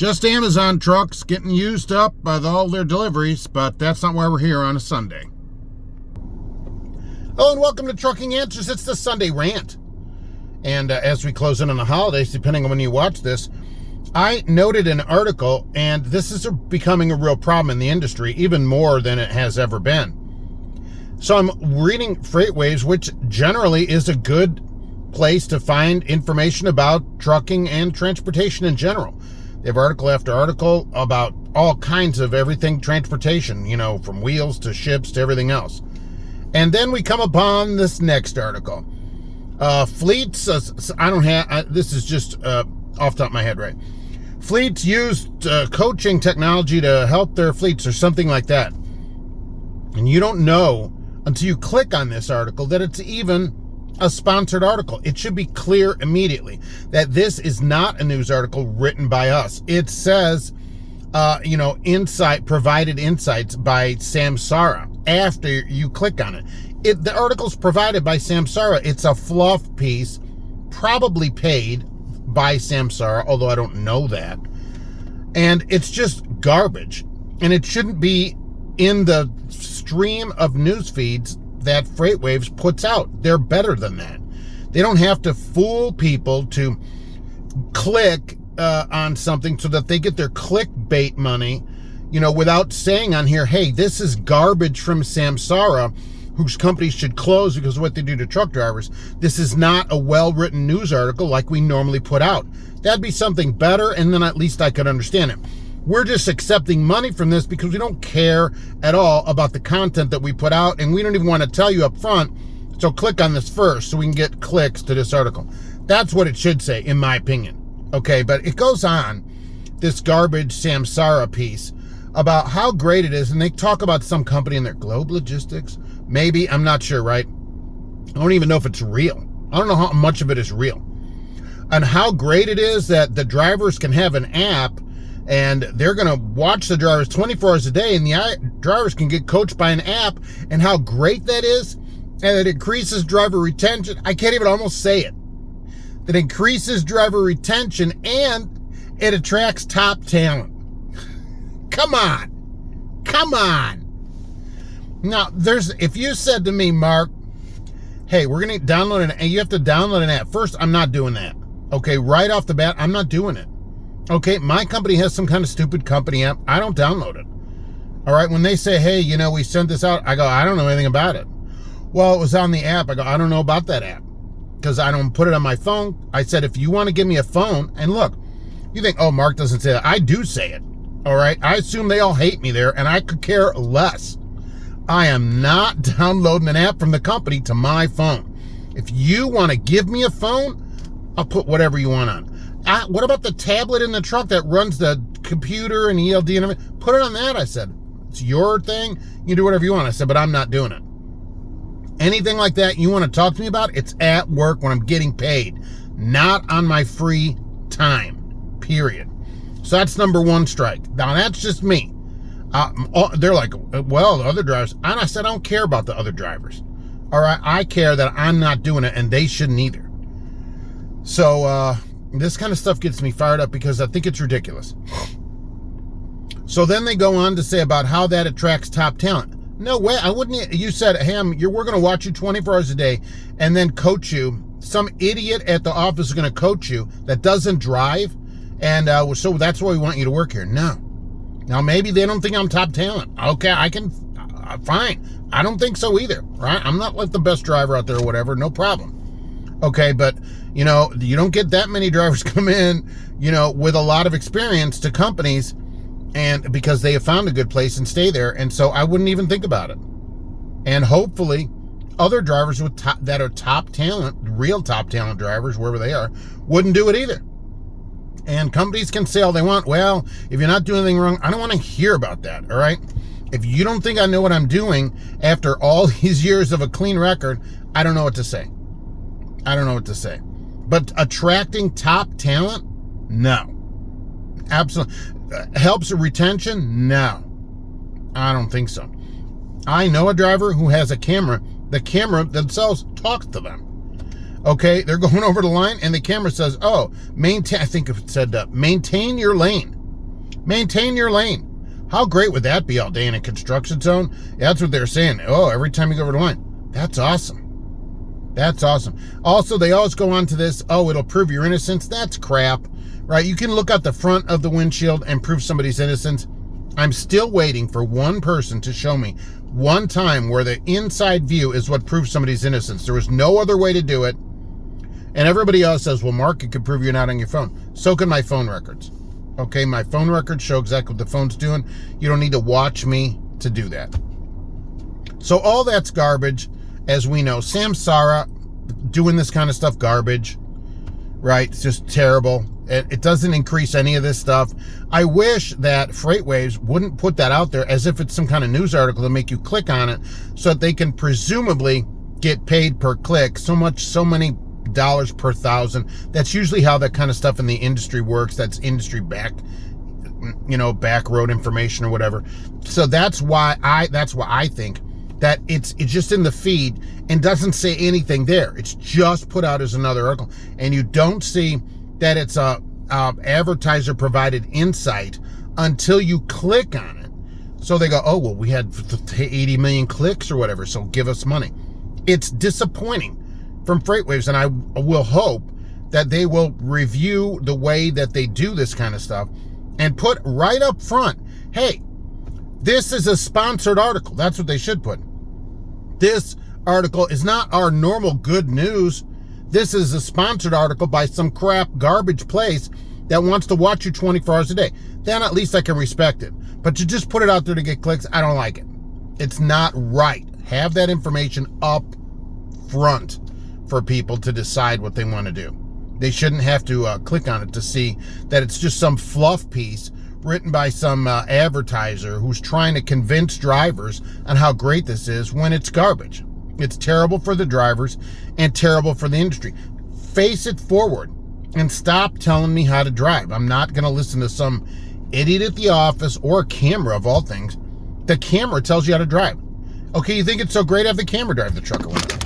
Just Amazon trucks getting used up by all their deliveries, but that's not why we're here on a Sunday. Hello and welcome to Trucking Answers. It's the Sunday Rant. And as we close in on the holidays, depending on when you watch this, I noted an article, and this is becoming a real problem in the industry, even more than it has ever been. So I'm reading FreightWaves, which generally is a good place to find information about trucking and transportation in general. They have article after article about all kinds of everything transportation, from wheels to ships to everything else. And then we come upon this next article. Fleets, this is just off the top of my head, right? Fleets used coaching technology to help their fleets or something like that. And you don't know until you click on this article that it's even a sponsored article. It should be clear immediately that this is not a news article written by us. It says, provided insights by Samsara after you click on it. The article's provided by Samsara. It's a fluff piece, probably paid by Samsara, although I don't know that. And it's just garbage. And it shouldn't be in the stream of news feeds that FreightWaves puts out. They're better than that. They don't have to fool people to click on something so that they get their clickbait money, without saying on here, hey, this is garbage from Samsara, whose companies should close because of what they do to truck drivers. This is not a well-written news article like we normally put out. That'd be something better, and then at least I could understand it. We're just accepting money from this because we don't care at all about the content that we put out, and we don't even want to tell you up front, so click on this first so we can get clicks to this article. That's what it should say, in my opinion. Okay, but it goes on, this garbage Samsara piece, about how great it is, and they talk about some company in their Globe Logistics. Maybe, I'm not sure, right? I don't even know if it's real. I don't know how much of it is real. And how great it is that the drivers can have an app and they're going to watch the drivers 24 hours a day, and the drivers can get coached by an app, and how great that is, and it increases driver retention. I can't even almost say it. That increases driver retention, and it attracts top talent. Come on. Now, if you said to me, Mark, hey, we're going to download an app, you have to download an app. First, I'm not doing that. Okay, right off the bat, I'm not doing it. Okay, my company has some kind of stupid company app. I don't download it. All right, when they say, hey, we sent this out, I go, I don't know anything about it. Well, it was on the app. I go, I don't know about that app because I don't put it on my phone. I said, if you want to give me a phone, and look, you think, oh, Mark doesn't say that. I do say it. All right, I assume they all hate me there, and I could care less. I am not downloading an app from the company to my phone. If you want to give me a phone, I'll put whatever you want on. What about the tablet in the truck that runs the computer and ELD and everything? Put it on that, I said. It's your thing. You do whatever you want. I said, but I'm not doing it. Anything like that you want to talk to me about, it's at work when I'm getting paid, not on my free time, period. So that's number one strike. Now, that's just me. They're like, well, the other drivers. And I said, I don't care about the other drivers. All right, I care that I'm not doing it, and they shouldn't either. So, this kind of stuff gets me fired up because I think it's ridiculous. So then they go on to say about how that attracts top talent. No way. I wouldn't. You said, hey, we're going to watch you 24 hours a day and then coach you. Some idiot at the office is going to coach you that doesn't drive. And so that's why we want you to work here. No. Now, maybe they don't think I'm top talent. Okay, I can. Fine. I don't think so either. Right? I'm not like the best driver out there or whatever. No problem. Okay, but, you don't get that many drivers come in, with a lot of experience to companies, and because they have found a good place and stay there. And so I wouldn't even think about it. And hopefully other drivers that are top talent, real top talent drivers, wherever they are, wouldn't do it either. And companies can say all they want. Well, if you're not doing anything wrong, I don't want to hear about that. All right. If you don't think I know what I'm doing after all these years of a clean record, I don't know what to say. But attracting top talent? No. Absolutely. Helps retention? No. I don't think so. I know a driver who has a camera. The camera themselves talks to them. Okay, they're going over the line and the camera says, oh, maintain, I think it said, maintain your lane. Maintain your lane. How great would that be all day in a construction zone? That's what they're saying. Oh, every time you go over the line. That's awesome. That's awesome. Also, they always go on to this, oh, it'll prove your innocence. That's crap, right? You can look out the front of the windshield and prove somebody's innocence. I'm still waiting for one person to show me one time where the inside view is what proves somebody's innocence. There was no other way to do it. And everybody else says, well, Mark, it could prove you're not on your phone. So can my phone records. Okay, my phone records show exactly what the phone's doing. You don't need to watch me to do that. So all that's garbage, as we know. Samsara doing this kind of stuff, garbage, right? It's just terrible. It doesn't increase any of this stuff. I wish that FreightWaves wouldn't put that out there as if it's some kind of news article to make you click on it so that they can presumably get paid per click. So many dollars per thousand. That's usually how that kind of stuff in the industry works. That's industry back road information or whatever. So that's why I think that it's just in the feed and doesn't say anything there. It's just put out as another article, and you don't see that it's a advertiser provided insight until you click on it. So they go, oh, well, we had 80 million clicks or whatever, so give us money. It's disappointing from FreightWaves, and I will hope that they will review the way that they do this kind of stuff and put right up front, hey, this is a sponsored article. That's what they should put. This article is not our normal good news. This is a sponsored article by some crap garbage place that wants to watch you 24 hours a day. Then at least I can respect it. But to just put it out there to get clicks, I don't like it. It's not right. Have that information up front for people to decide what they want to do. They shouldn't have to click on it to see that it's just some fluff piece written by some advertiser who's trying to convince drivers on how great this is when it's garbage. It's terrible for the drivers and terrible for the industry. Face it forward and stop telling me how to drive. I'm not going to listen to some idiot at the office or a camera of all things. The camera tells you how to drive. Okay, you think it's so great? Have the camera drive the truck around.